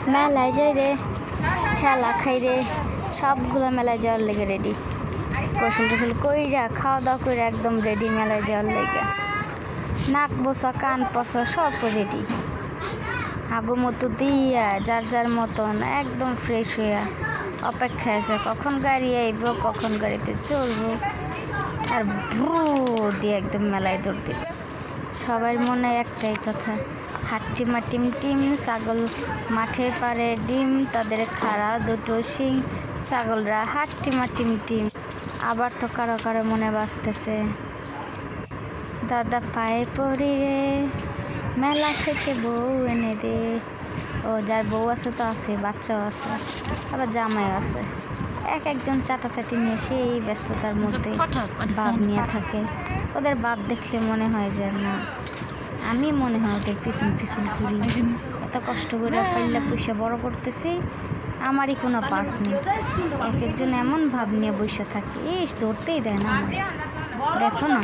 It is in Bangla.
মেলায় যাই রে, ঠেলা খাই রে, সবগুলো মেলায় যাওয়ার লেগে রেডি। গোসল টোসল কইরা খাওয়া দাওয়া করে একদম রেডি মেলায় যাওয়ার লেগে। নাক বসা কান পসা সব রেডি। আগু মতো দিয়া যার যার মতন একদম ফ্রেশ হইয়া অপেক্ষা আছে কখন গাড়ি আইব, কখন গাড়িতে চলবো। আর ভু দিয়ে একদম মেলায় দৌড় দিল। সবার মনে একটাই কথা, হাট্টিমা টিম টিম, ছাগল মাঠে পারে ডিম, তাদের খাড়া দুটো শিং, ছাগলরা হাট্টিমা টিম টিম। আবার তো কারো কারো মনে বাজতেছে, দাদা পায়ে পড়ি রে, মেলা থেকে বউ এনে দে। ও যার বউ আছে তো আছে, বাচ্চাও আছে, আবার জামাইও আছে। একজন চাটাচাটি নিয়ে সেই ব্যস্ততার মধ্যে বাপ নিয়ে থাকে। ওদের বাপ দেখলে মনে হয় যে না, আমি মনে হয় ওদের পিছন পিছন ঘুরি। এত কষ্ট করে পাইলা পয়সা বড় করতেছি, আমারই কোনো পার্ট নেই। একজন এমন ভাব নিয়ে বসে থাকে, ধরতেই দেয় না আমার। দেখো না।